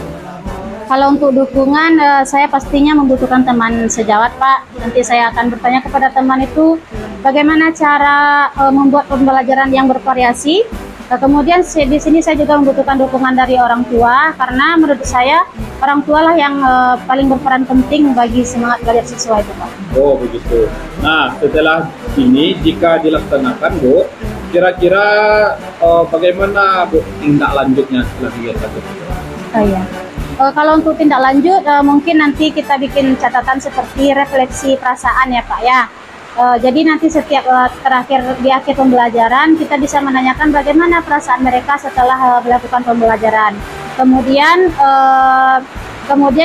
Speaker 1: Kalau untuk dukungan, saya pastinya membutuhkan teman sejawat Pak. Nanti saya akan bertanya kepada teman itu bagaimana cara membuat pembelajaran yang bervariasi. Kemudian di sini saya juga membutuhkan dukungan dari orang tua, karena menurut saya orang tua lah yang paling berperan penting bagi semangat belajar siswa itu Pak.
Speaker 3: Oh begitu. Nah setelah ini jika dilaksanakan Bu, kira-kira bagaimana Bu tindak lanjutnya setelah kegiatan tersebut?
Speaker 1: Oh iya. Kalau untuk tindak lanjut, mungkin nanti kita bikin catatan seperti refleksi perasaan ya Pak ya. Jadi nanti setiap di akhir pembelajaran kita bisa menanyakan bagaimana perasaan mereka setelah melakukan pembelajaran. Kemudian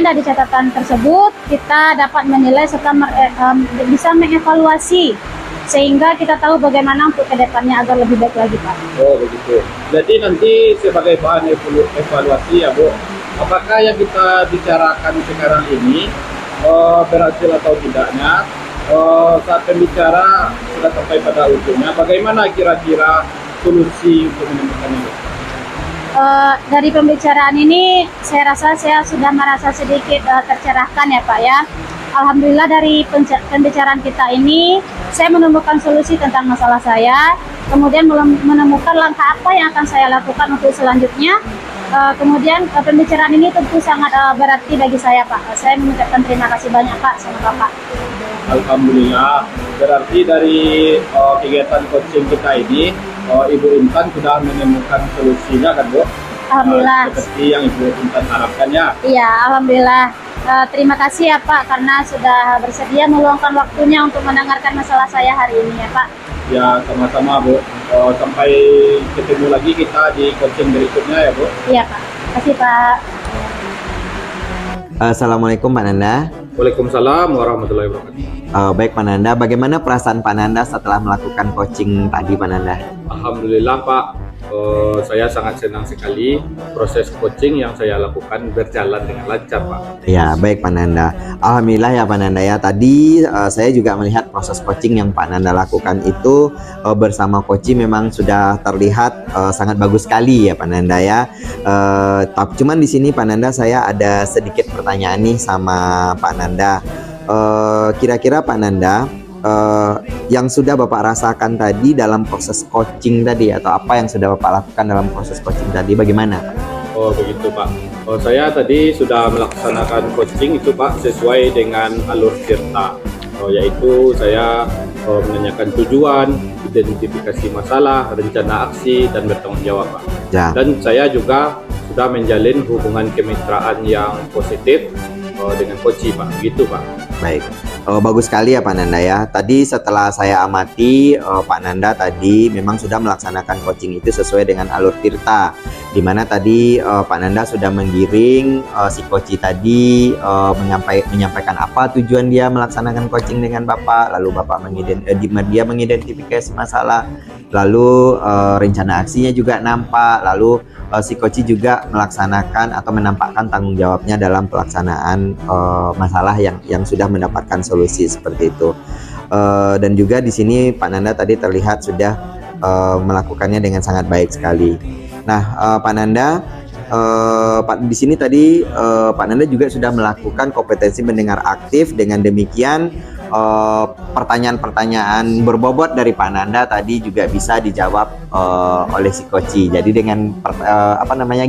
Speaker 1: dari catatan tersebut kita dapat menilai serta bisa mengevaluasi sehingga kita tahu bagaimana untuk kedepannya agar lebih baik lagi Pak. Oh begitu. Jadi nanti sebagai bahan evaluasi ya Bu, apakah yang kita bicarakan sekarang ini berhasil atau tidaknya? Saat pembicara sudah sampai pada ujungnya, bagaimana kira-kira solusi untuk menemukannya? Dari pembicaraan ini, saya rasa saya sudah merasa sedikit tercerahkan ya Pak ya. Alhamdulillah dari pembicaraan kita ini, saya menemukan solusi tentang masalah saya, kemudian menemukan langkah apa yang akan saya lakukan untuk selanjutnya. Kemudian pembicaraan ini tentu sangat berarti bagi saya Pak. Saya mengucapkan terima kasih banyak Pak sama Bapak. Alhamdulillah, berarti dari kegiatan coaching kita ini, Ibu Intan sudah menemukan solusinya kan Bu? Alhamdulillah. Seperti yang Ibu Intan harapkan ya? Iya, Alhamdulillah. Terima kasih ya Pak, karena sudah bersedia meluangkan waktunya untuk mendengarkan masalah saya hari ini ya Pak. Ya, sama-sama Bu. Sampai ketemu lagi kita di coaching berikutnya ya Bu. Iya Pak, terima kasih Pak.
Speaker 2: Assalamualaikum Pak Nanda.
Speaker 3: Waalaikumsalam warahmatullahi wabarakatuh.
Speaker 2: Baik Pak Nanda, bagaimana perasaan Pak Nanda setelah melakukan coaching tadi Pak Nanda?
Speaker 3: Alhamdulillah Pak, saya sangat senang sekali proses coaching yang saya lakukan berjalan dengan lancar Pak.
Speaker 2: Ya baik Pak Nanda, Alhamdulillah ya Pak Nanda ya. Tadi saya juga melihat proses coaching yang Pak Nanda lakukan itu bersama coaching memang sudah terlihat sangat bagus sekali ya Pak Nanda ya. Tapi cuman di sini Pak Nanda saya ada sedikit pertanyaan nih sama Pak Nanda. Kira-kira Pak Nanda, yang sudah Bapak rasakan tadi dalam proses coaching tadi, atau apa yang sudah Bapak lakukan dalam proses coaching tadi, bagaimana Pak?
Speaker 3: Oh begitu Pak. Saya tadi sudah melaksanakan coaching itu Pak sesuai dengan alur Tirta, yaitu saya menanyakan tujuan, identifikasi masalah, rencana aksi, dan bertanggung jawab Pak. Ya. Dan saya juga sudah menjalin hubungan kemitraan yang positif dengan coach Pak, gitu Pak.
Speaker 2: Baik, bagus sekali ya Pak Nanda ya. Tadi setelah saya amati, Pak Nanda tadi memang sudah melaksanakan coaching itu sesuai dengan alur Tirta, dimana tadi Pak Nanda sudah menggiring si coach tadi menyampaikan apa tujuan dia melaksanakan coaching dengan Bapak, lalu Bapak dia mengidentifikasi masalah, lalu rencana aksinya juga nampak, lalu si coach juga melaksanakan atau menampakkan tanggung jawabnya dalam pelaksanaan masalah yang sudah mendapatkan solusi seperti itu. Dan juga di sini Pak Nanda tadi terlihat sudah melakukannya dengan sangat baik sekali. Nah, Pak Nanda, di sini tadi Pak Nanda juga sudah melakukan kompetensi mendengar aktif. Dengan demikian pertanyaan-pertanyaan berbobot dari Pak Nanda tadi juga bisa dijawab oleh si Koci. Jadi dengan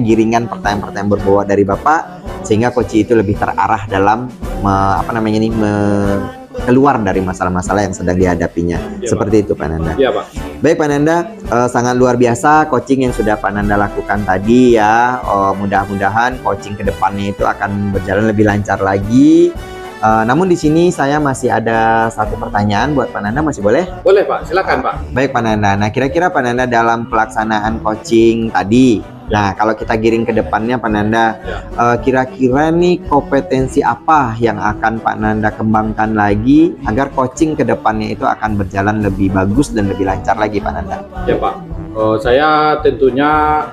Speaker 2: giringan pertanyaan-pertanyaan berbobot dari Bapak, sehingga Koci itu lebih terarah dalam keluar dari masalah-masalah yang sedang dihadapinya. Ya, seperti Pak. Itu Pak Nanda.
Speaker 3: Iya Pak.
Speaker 2: Baik Pak Nanda, sangat luar biasa coaching yang sudah Pak Nanda lakukan tadi ya. Mudah-mudahan coaching kedepannya itu akan berjalan lebih lancar lagi. Namun di sini saya masih ada satu pertanyaan buat Pak Nanda, masih boleh?
Speaker 3: Boleh Pak, silakan Pak.
Speaker 2: Baik Pak Nanda. Nah, kira-kira Pak Nanda dalam pelaksanaan coaching tadi, nah kalau kita giring ke depannya Pak Nanda, kira-kira nih kompetensi apa yang akan Pak Nanda kembangkan lagi agar coaching ke depannya itu akan berjalan lebih bagus dan lebih lancar lagi Pak Nanda?
Speaker 3: Ya Pak, saya tentunya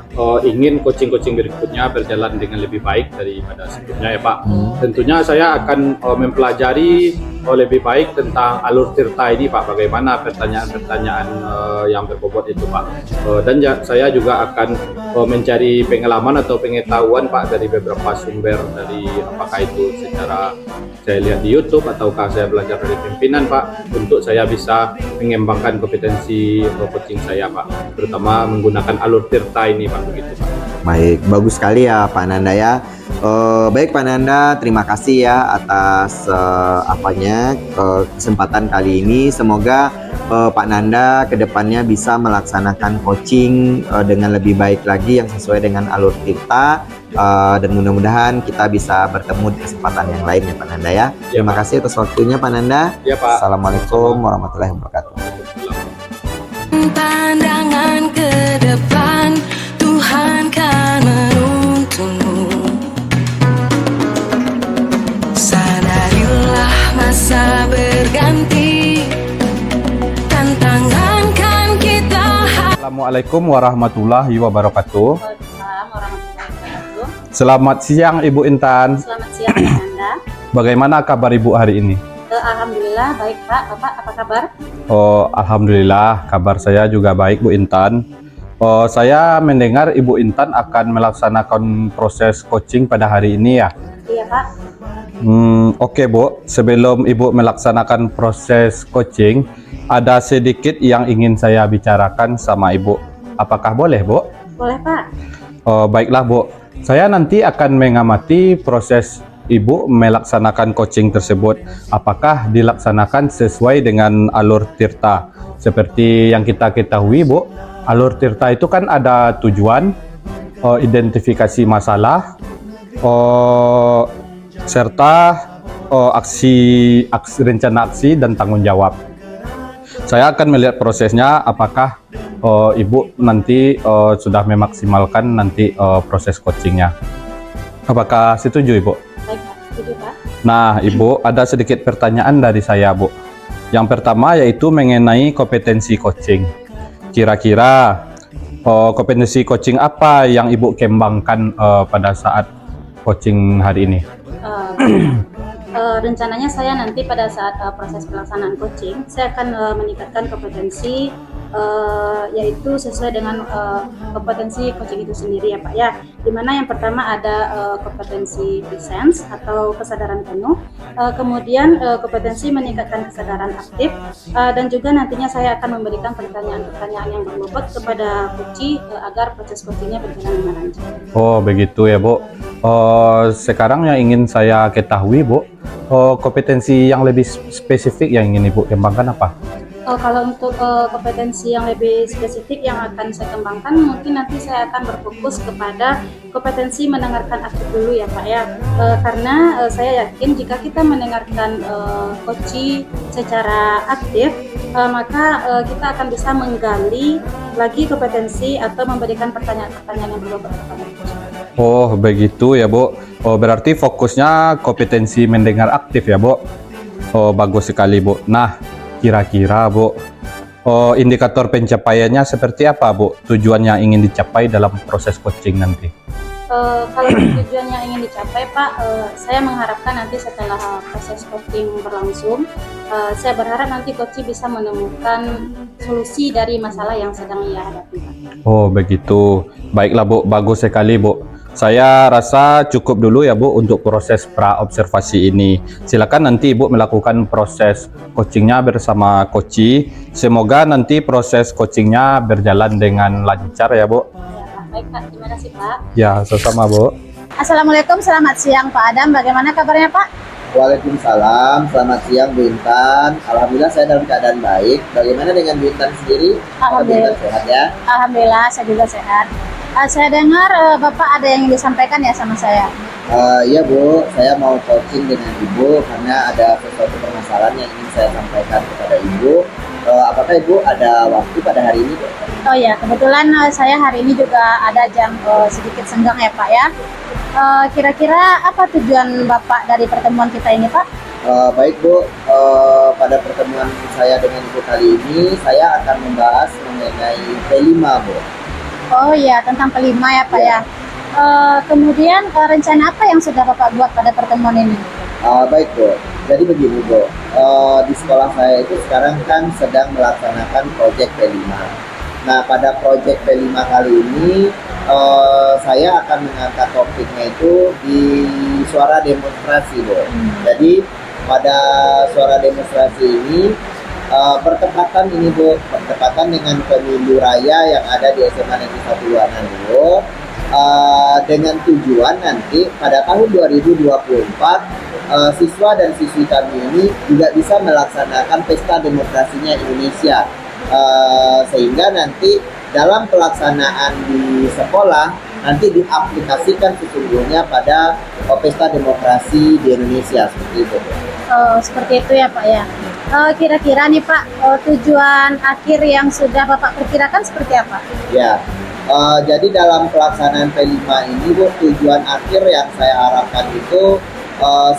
Speaker 3: ingin coaching-coaching berikutnya berjalan dengan lebih baik daripada sebelumnya ya Pak. Tentunya saya akan mempelajari lebih baik tentang alur tirta ini Pak, bagaimana pertanyaan-pertanyaan yang berbobot itu Pak. Dan saya juga akan mencari pengalaman atau pengetahuan Pak dari beberapa sumber, dari apakah itu secara saya lihat di YouTube ataukah saya belajar dari pimpinan Pak, untuk saya bisa mengembangkan kompetensi coaching saya Pak, terutama menggunakan alur tirta ini Pak, begitu Pak.
Speaker 2: Baik, bagus sekali ya Pak Nanda ya. Baik Pak Nanda, terima kasih ya atas kesempatan kali ini. Semoga Pak Nanda kedepannya bisa melaksanakan coaching dengan lebih baik lagi yang sesuai dengan alur tirta, dan mudah-mudahan kita bisa bertemu di kesempatan yang lain ya Pak Nanda ya. Terima kasih atas waktunya Pak Nanda.
Speaker 3: Ya Pak.
Speaker 2: Assalamualaikum warahmatullahi wabarakatuh.
Speaker 4: Pandangan ke depan, Tuhan kan menuntunmu. Sadarilah masa berganti, tantangan kan kita.
Speaker 3: Assalamualaikum warahmatullahi wabarakatuh.
Speaker 1: Waalaikumsalam warahmatullahi wabarakatuh.
Speaker 3: Selamat siang Ibu Intan.
Speaker 1: Selamat siang Pak Nanda.
Speaker 3: Bagaimana kabar Ibu hari ini?
Speaker 1: Alhamdulillah baik Pak. Bapak apa kabar?
Speaker 3: Alhamdulillah, kabar saya juga baik Bu Intan. Saya mendengar Ibu Intan akan melaksanakan proses coaching pada hari ini ya.
Speaker 1: Iya Pak.
Speaker 3: Oke Bu, sebelum Ibu melaksanakan proses coaching, ada sedikit yang ingin saya bicarakan sama Ibu. Apakah boleh Bu?
Speaker 1: Boleh Pak.
Speaker 3: Baiklah Bu, saya nanti akan mengamati proses Ibu melaksanakan coaching tersebut. Apakah dilaksanakan sesuai dengan alur tirta? Seperti yang kita ketahui Bu, alur tirta itu kan ada tujuan, identifikasi masalah, serta rencana aksi dan tanggung jawab. Saya akan melihat prosesnya, apakah Ibu nanti sudah memaksimalkan nanti proses coachingnya. Apakah setuju Ibu?
Speaker 1: Baik Pak. Setuju Pak.
Speaker 3: Nah Ibu, ada sedikit pertanyaan dari saya Bu. Yang pertama yaitu mengenai kompetensi coaching. Kira-kira kompetensi coaching apa yang Ibu kembangkan pada saat coaching hari ini?
Speaker 1: Rencananya saya nanti pada saat proses pelaksanaan coaching, saya akan meningkatkan kompetensi yaitu sesuai dengan kompetensi coaching itu sendiri ya Pak ya. Dimana yang pertama ada kompetensi presence atau kesadaran penuh, kemudian kompetensi meningkatkan kesadaran aktif, dan juga nantinya saya akan memberikan pertanyaan-pertanyaan yang berbobot kepada coach agar proses coachingnya berjalan dengan lancar.
Speaker 3: Oh begitu ya Bu. Sekarang yang ingin saya ketahui Bu, kompetensi yang lebih spesifik yang ingin Ibu kembangkan apa?
Speaker 1: Kalau untuk kompetensi yang lebih spesifik yang akan saya kembangkan, mungkin nanti saya akan berfokus kepada kompetensi mendengarkan aktif dulu ya Pak ya. Karena saya yakin jika kita mendengarkan coach secara aktif, maka kita akan bisa menggali lagi kompetensi atau memberikan pertanyaan-pertanyaan yang berbobot kepada coach.
Speaker 3: Oh begitu ya Bu. Berarti fokusnya kompetensi mendengar aktif ya Bu. Bagus sekali Bu. Nah kira-kira Bu, indikator pencapaiannya seperti apa Bu? Tujuan yang ingin dicapai dalam proses coaching nanti?
Speaker 1: Kalau tujuan yang ingin dicapai Pak, saya mengharapkan nanti setelah proses coaching berlangsung, saya berharap nanti coach bisa menemukan solusi dari masalah yang sedang ia hadapi Pak.
Speaker 3: Oh begitu. Baiklah Bu, bagus sekali Bu. Saya rasa cukup dulu ya Bu untuk proses pra-observasi ini. Silakan nanti Ibu melakukan proses coachingnya bersama coach. Semoga nanti proses coachingnya berjalan dengan lancar ya Bu.
Speaker 1: Ya, Pak. Baik Pak, terima kasih Pak.
Speaker 3: Ya, sama-sama Bu.
Speaker 5: Assalamualaikum, selamat siang Pak Adam. Bagaimana kabarnya Pak?
Speaker 2: Waalaikumsalam, selamat siang Bu Intan. Alhamdulillah saya dalam keadaan baik. Bagaimana dengan Bu Intan sendiri?
Speaker 5: Alhamdulillah.
Speaker 2: Bu Intan sehat ya?
Speaker 5: Alhamdulillah, saya juga sehat. Saya dengar Bapak ada yang disampaikan ya sama saya.
Speaker 2: Iya Bu, saya mau coaching dengan Ibu karena ada sesuatu permasalahan yang ingin saya sampaikan kepada Ibu. Apakah Ibu ada waktu pada hari ini?
Speaker 5: Oh ya, kebetulan saya hari ini juga ada jam sedikit senggang ya Pak ya. Kira-kira apa tujuan Bapak dari pertemuan kita ini Pak?
Speaker 2: Baik Bu, pada pertemuan saya dengan Ibu kali ini saya akan membahas mengenai P5 Bu.
Speaker 5: Oh ya, tentang P5 ya Pak
Speaker 2: Ya.
Speaker 5: ya. Kemudian rencana apa yang sudah Bapak buat pada pertemuan ini?
Speaker 2: Baik Bu, jadi begini Bu, di sekolah saya itu sekarang kan sedang melaksanakan proyek P5. Nah pada proyek P5 kali ini saya akan mengangkat topiknya itu di suara demonstrasi Bu. Jadi pada suara demonstrasi ini bertepatan ini Bu, bertepatan dengan pemilu raya yang ada di SMA Negeri 1 Luanan Bu, dengan tujuan nanti pada tahun 2024 siswa dan siswi kami ini juga bisa melaksanakan pesta demokrasinya Indonesia, sehingga nanti dalam pelaksanaan di sekolah nanti diaplikasikan sesungguhnya pada pesta demokrasi di Indonesia seperti itu.
Speaker 5: Seperti itu ya Pak ya. Kira-kira nih Pak, tujuan akhir yang sudah Bapak perkirakan seperti apa?
Speaker 2: Ya, jadi dalam pelaksanaan P5 ini Bu, tujuan akhir yang saya harapkan itu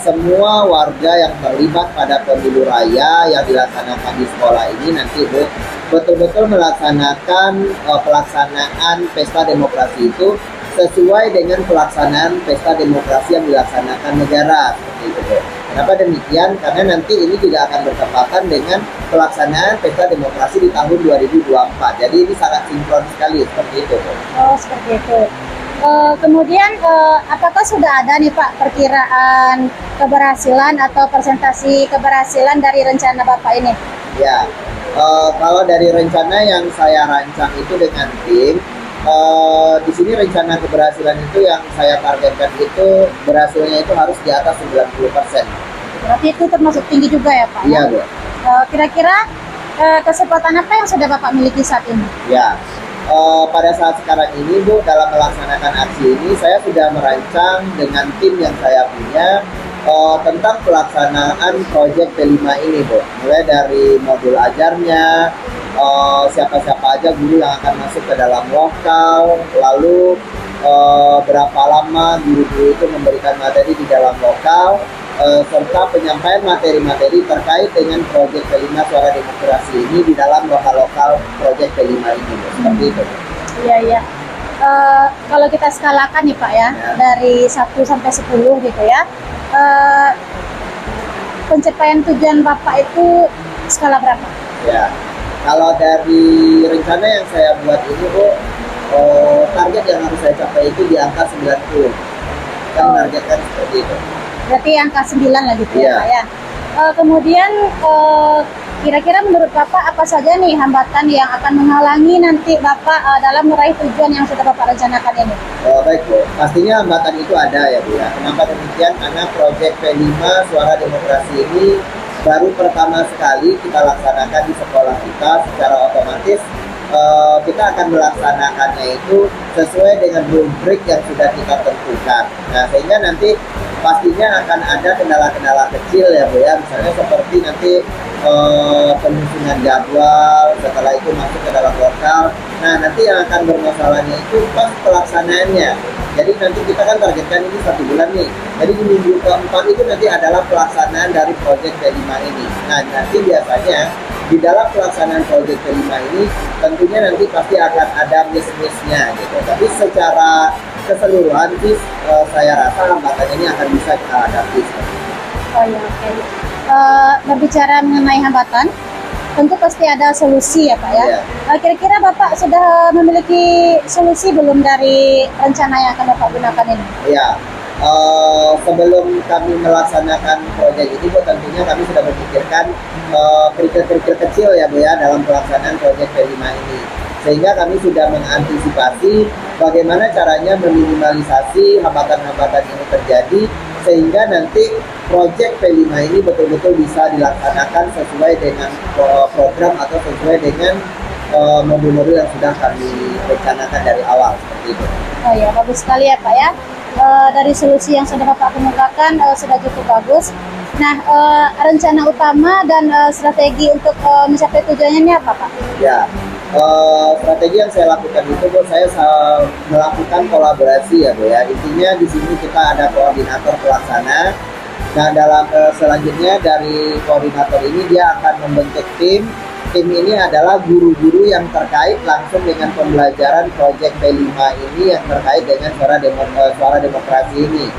Speaker 2: semua warga yang terlibat pada pemilu raya yang dilaksanakan di sekolah ini nanti Bu, betul-betul melaksanakan pelaksanaan pesta demokrasi itu sesuai dengan pelaksanaan pesta demokrasi yang dilaksanakan negara seperti itu Bu. Kenapa demikian? Karena nanti ini juga akan bertepatan dengan pelaksanaan pesta demokrasi di tahun 2024. Jadi ini sangat sinkron sekali seperti itu Bu.
Speaker 5: Oh seperti itu. Kemudian apakah sudah ada nih Pak perkiraan keberhasilan atau presentasi keberhasilan dari rencana Bapak ini?
Speaker 2: Ya, kalau dari rencana yang saya rancang itu dengan tim, di sini rencana keberhasilan itu yang saya targetkan itu berhasilnya itu harus di atas 90%.
Speaker 5: Berarti itu termasuk tinggi juga ya Pak?
Speaker 2: Iya Bu.
Speaker 5: Kira-kira kesempatan apa yang sudah Bapak miliki saat ini?
Speaker 2: Ya, pada saat sekarang ini Bu, dalam melaksanakan aksi ini saya sudah merancang dengan tim yang saya punya tentang pelaksanaan proyek P5 ini Bu. Mulai dari modul ajarnya, siapa-siapa aja guru yang akan masuk ke dalam lokal, lalu berapa lama guru-guru itu memberikan materi di dalam lokal, serta penyampaian materi-materi terkait dengan proyek P5 suara demokrasi ini di dalam lokal-lokal proyek P5 ini Bu. Seperti itu Bu.
Speaker 5: Iya, iya. Kalau kita skalakan nih Pak ya, dari 1 sampai 10 gitu ya, pencapaian tujuan Bapak itu skala berapa?
Speaker 2: Ya, kalau dari rencana yang saya buat ini Bu, target yang harus saya capai itu di angka 90. Kan targetkan seperti itu.
Speaker 5: Berarti angka 9 lah gitu
Speaker 2: Iya.
Speaker 5: ya Pak ya. Kemudian kira-kira menurut Bapak apa saja nih hambatan yang akan menghalangi nanti Bapak dalam meraih tujuan yang sudah Bapak rencanakan ini?
Speaker 2: Baik Bu, pastinya hambatan itu ada ya Bu ya. Kenapa demikian? Karena proyek P5 suara demokrasi ini baru pertama sekali kita laksanakan di sekolah kita. Secara otomatis kita akan melaksanakannya itu sesuai dengan rubrik yang sudah kita tentukan. Nah sehingga nanti pastinya akan ada kendala-kendala kecil ya Bu ya, misalnya seperti nanti penyusunan jadwal, setelah itu masuk ke dalam lokal. Nah nanti yang akan bermasalahnya itu pas pelaksanaannya. Jadi nanti kita kan targetkan ini 1 bulan nih, jadi di minggu keempat itu nanti adalah pelaksanaan dari proyek P5 ini. Nah nanti biasanya di dalam pelaksanaan proyek P5 ini tentunya nanti pasti akan ada miss-missnya gitu, tapi secara keseluruhan sih saya rasa hambatan ini akan bisa kita hadapi.
Speaker 5: Oh ya, oke. Berbicara mengenai hambatan, tentu pasti ada solusi ya Pak ya.
Speaker 2: Iya.
Speaker 5: Kira-kira Bapak sudah memiliki solusi belum dari rencana yang akan Bapak gunakan ini?
Speaker 2: Ya, sebelum kami melaksanakan proyek ini Bu, tentunya kami sudah memikirkan kerikil-kerikil kecil ya Bu ya dalam pelaksanaan proyek P5 ini. Sehingga kami sudah mengantisipasi bagaimana caranya meminimalisasi hambatan-hambatan ini terjadi, sehingga nanti proyek P5 ini betul-betul bisa dilaksanakan sesuai dengan program atau sesuai dengan modul-modul yang sudah kami rencanakan dari awal seperti itu.
Speaker 5: Oh ya, bagus sekali ya Pak ya. Dari solusi yang sudah Bapak kemukakan sudah cukup bagus. Nah, rencana utama dan strategi untuk mencapai tujuannya ini apa Pak?
Speaker 2: Ya, strategi yang saya lakukan itu Bu, saya melakukan kolaborasi ya Bu ya. Intinya di sini kita ada koordinator pelaksana. Nah, dalam selanjutnya dari koordinator ini dia akan membentuk tim. Tim ini adalah guru-guru yang terkait langsung dengan pembelajaran proyek P5 ini yang terkait dengan suara demokrasi ini.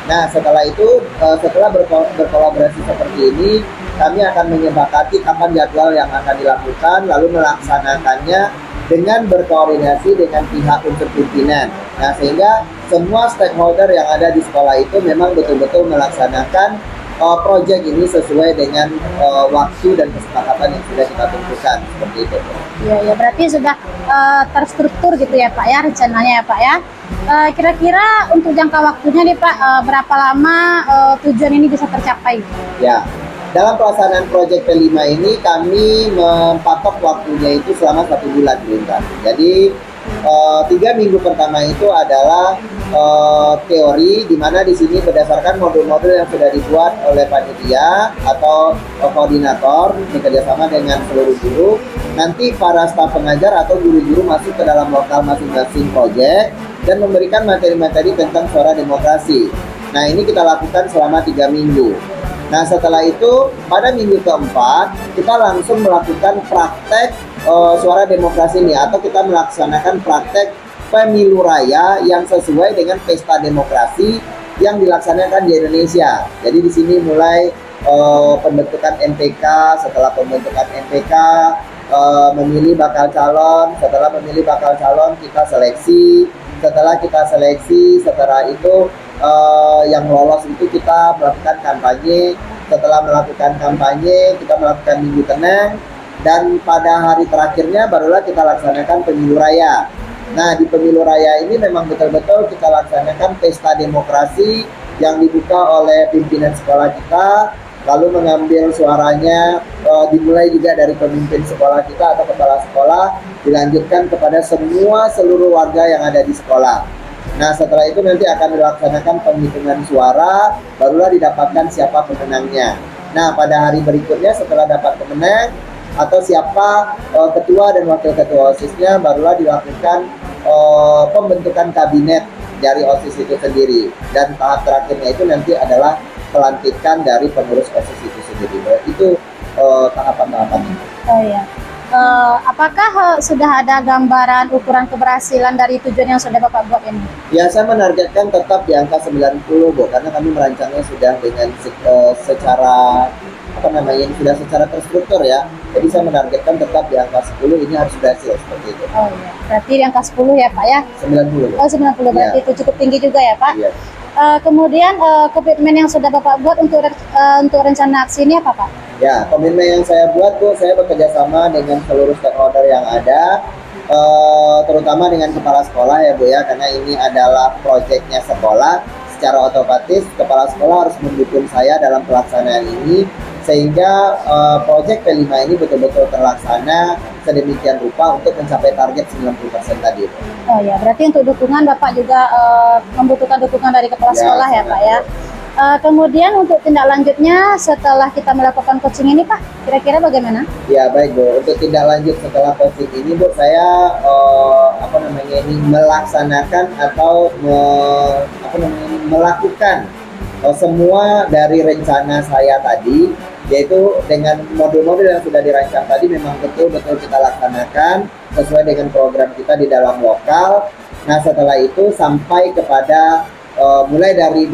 Speaker 2: Nah, setelah itu, setelah berkolaborasi seperti ini, kami akan menyepakati kapan jadwal yang akan dilakukan, lalu melaksanakannya dengan berkoordinasi dengan pihak unsur pimpinan. Nah, sehingga semua stakeholder yang ada di sekolah itu memang betul-betul melaksanakan proyek ini sesuai dengan waktu dan kesepakatan yang sudah kita tentukan seperti itu.
Speaker 5: Iya, ya berarti sudah terstruktur gitu ya Pak ya rencananya ya Pak ya. Kira-kira untuk jangka waktunya nih Pak, berapa lama tujuan ini bisa tercapai?
Speaker 2: Ya, dalam pelaksanaan proyek P5 ini kami mempatok waktunya itu selama 1 bulan Bintang. Jadi 3 minggu pertama itu adalah teori, di mana di sini berdasarkan modul-modul yang sudah dibuat oleh panitia atau koordinator bekerjasama dengan seluruh guru. Nanti para staf pengajar atau guru-guru masuk ke dalam lokal masing-masing proyek dan memberikan materi-materi tentang suara demokrasi. Nah, ini kita lakukan selama 3 minggu. Nah, setelah itu pada minggu keempat kita langsung melakukan praktek suara demokrasi ini, atau kita melaksanakan praktek pemilu raya yang sesuai dengan pesta demokrasi yang dilaksanakan di Indonesia. Jadi di sini mulai pembentukan MPK, setelah pembentukan MPK memilih bakal calon, setelah memilih bakal calon kita seleksi, setelah itu yang lolos itu kita melakukan kampanye. Setelah melakukan kampanye, kita melakukan minggu tenang, dan pada hari terakhirnya barulah kita laksanakan pemilu raya. Nah, di pemilu raya ini memang betul-betul kita laksanakan pesta demokrasi yang dibuka oleh pimpinan sekolah kita, lalu mengambil suaranya dimulai juga dari pemimpin sekolah kita atau kepala sekolah, dilanjutkan kepada seluruh warga yang ada di sekolah. Nah, setelah itu nanti akan dilaksanakan penghitungan suara, barulah didapatkan siapa pemenangnya. Nah, pada hari berikutnya setelah dapat pemenang atau siapa ketua dan wakil ketua OSIS-nya, barulah dilakukan pembentukan kabinet dari OSIS itu sendiri. Dan tahap terakhirnya itu nanti adalah pelantikan dari pengurus OSIS itu sendiri. Itu tahapan-tahapannya.
Speaker 5: Oh ya. Apakah sudah ada gambaran ukuran keberhasilan dari tujuan yang sudah Bapak buat ini?
Speaker 2: Ya, saya menargetkan tetap di angka 90, Bu, karena kami merancangnya sudah dengan secara sudah secara terstruktur ya. Jadi saya menargetkan tetap di angka 10 ini harus berhasil seperti itu.
Speaker 5: Oh iya, berarti di angka 10 ya Pak ya?
Speaker 2: 90.
Speaker 5: Oh 90, berarti
Speaker 2: Ya.
Speaker 5: itu cukup tinggi juga ya Pak?
Speaker 2: Iya.
Speaker 5: Kemudian komitmen yang sudah Bapak buat untuk rencana aksi ini apa Pak?
Speaker 2: Ya, komitmen yang saya buat, Bu, saya bekerja sama dengan seluruh stakeholder yang ada, terutama dengan kepala sekolah ya Bu ya, karena ini adalah proyeknya sekolah. Secara otomatis kepala sekolah harus mendukung saya dalam pelaksanaan ini, sehingga proyek P5 ini betul-betul terlaksana sedemikian rupa untuk mencapai target 90% tadi.
Speaker 5: Oh ya, berarti untuk dukungan Bapak juga membutuhkan dukungan dari kepala sekolah ya Pak ya. Kemudian untuk tindak lanjutnya setelah kita melakukan coaching ini Pak, kira-kira bagaimana?
Speaker 2: Ya baik Bu, untuk tindak lanjut setelah coaching ini Bu, saya melaksanakan atau melakukan semua dari rencana saya tadi, yaitu dengan modul-modul yang sudah dirancang tadi memang betul-betul kita laksanakan sesuai dengan program kita di dalam lokal. Nah, setelah itu sampai kepada mulai dari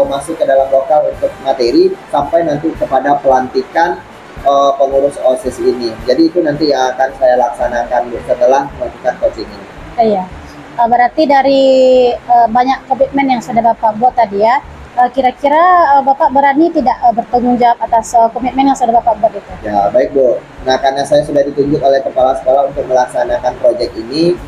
Speaker 2: masuk ke dalam lokal untuk materi sampai nanti kepada pelantikan pengurus OSIS ini. Jadi itu nanti yang akan saya laksanakan setelah melakukan coaching ini.
Speaker 5: Iya. Berarti dari banyak komitmen yang sudah Bapak buat tadi ya, kira-kira Bapak berani tidak bertanggung jawab atas komitmen yang sudah Bapak buat itu?
Speaker 2: Ya baik Bu. Nah, karena saya sudah ditunjuk oleh kepala sekolah untuk melaksanakan proyek ini,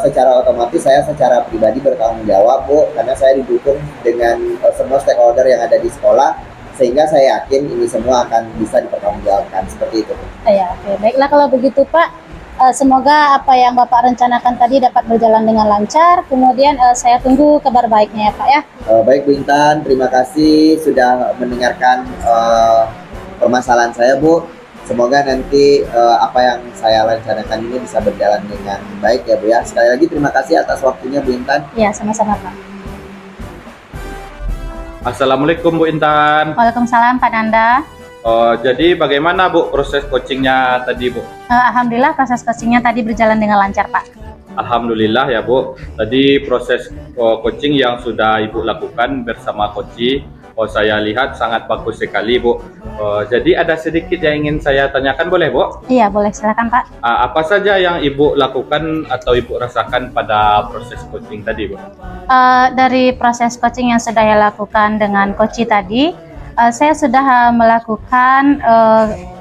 Speaker 2: secara otomatis saya secara pribadi bertanggung jawab Bu, karena saya didukung dengan semua stakeholder yang ada di sekolah, sehingga saya yakin ini semua akan bisa dipertanggungjawabkan seperti itu.
Speaker 5: Ya, oke. Baiklah kalau begitu Pak, Semoga apa yang Bapak rencanakan tadi dapat berjalan dengan lancar. Kemudian saya tunggu kabar baiknya ya Pak ya.
Speaker 2: Baik Bu Intan, terima kasih sudah mendengarkan permasalahan saya Bu. Semoga nanti apa yang saya rencanakan ini bisa berjalan dengan baik ya Bu ya. Sekali lagi terima kasih atas waktunya Bu Intan.
Speaker 5: Ya, sama-sama Pak.
Speaker 3: Assalamualaikum Bu Intan.
Speaker 5: Waalaikumsalam Pak Nanda.
Speaker 3: Jadi bagaimana Bu proses coachingnya tadi Bu?
Speaker 5: Alhamdulillah proses coachingnya tadi berjalan dengan lancar Pak.
Speaker 3: Alhamdulillah ya Bu. Tadi proses coaching yang sudah Ibu lakukan bersama coach, saya lihat sangat bagus sekali Bu. Jadi ada sedikit yang ingin saya tanyakan, boleh Bu?
Speaker 5: Iya boleh, silakan Pak.
Speaker 3: Apa saja yang Ibu lakukan atau Ibu rasakan pada proses coaching tadi Bu?
Speaker 5: Dari proses coaching yang sudah saya lakukan dengan coach tadi, saya sudah melakukan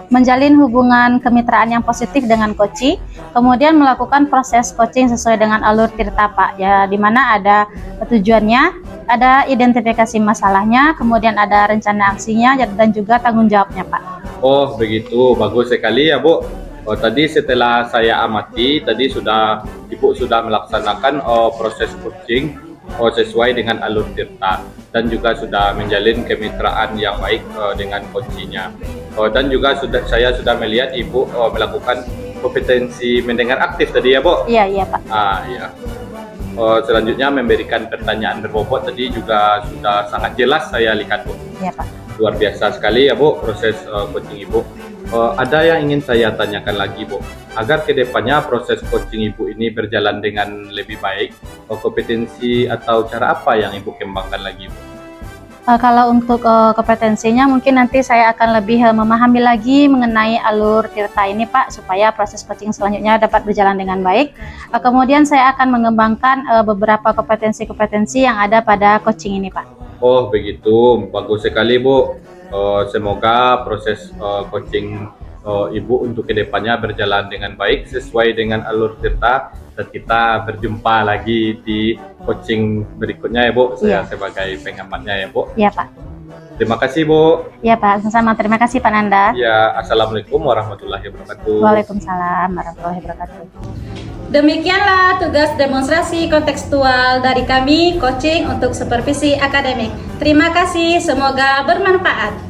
Speaker 5: menjalin hubungan kemitraan yang positif dengan coach, kemudian melakukan proses coaching sesuai dengan alur Tirta Pak, ya, di mana ada tujuannya, ada identifikasi masalahnya, kemudian ada rencana aksinya dan juga tanggung jawabnya Pak.
Speaker 3: Oh begitu, bagus sekali ya Bu. Tadi setelah saya amati, tadi Ibu sudah melaksanakan proses coaching sesuai dengan alur Tirta dan juga sudah menjalin kemitraan yang baik dengan coachnya. Dan juga saya sudah melihat Ibu melakukan kompetensi mendengar aktif tadi ya Bu?
Speaker 5: Iya Pak.
Speaker 3: Iya. Selanjutnya memberikan pertanyaan berbobot tadi juga sudah sangat jelas saya lihat Bu.
Speaker 5: Iya Pak.
Speaker 3: Luar biasa sekali ya Bu proses coaching Ibu. Ada yang ingin saya tanyakan lagi Bu, agar kedepannya proses coaching Ibu ini berjalan dengan lebih baik, kompetensi atau cara apa yang Ibu kembangkan lagi Bu?
Speaker 5: Kalau untuk kompetensinya mungkin nanti saya akan lebih memahami lagi mengenai alur Tirta ini Pak, supaya proses coaching selanjutnya dapat berjalan dengan baik. Kemudian saya akan mengembangkan beberapa kompetensi-kompetensi yang ada pada coaching ini Pak.
Speaker 3: Oh begitu, bagus sekali Bu. Semoga proses coaching Ibu untuk kedepannya berjalan dengan baik sesuai dengan alur Tirta, dan kita berjumpa lagi di coaching berikutnya ya Bu. Saya sebagai pengamatnya ya Bu.
Speaker 5: Iya Pak.
Speaker 3: Terima kasih Bu.
Speaker 5: Iya Pak, sama terima kasih Pak Nanda.
Speaker 3: Ya, Assalamualaikum warahmatullahi wabarakatuh.
Speaker 5: Waalaikumsalam warahmatullahi wabarakatuh.
Speaker 1: Demikianlah tugas demonstrasi kontekstual dari kami coaching untuk supervisi akademik. Terima kasih, semoga bermanfaat.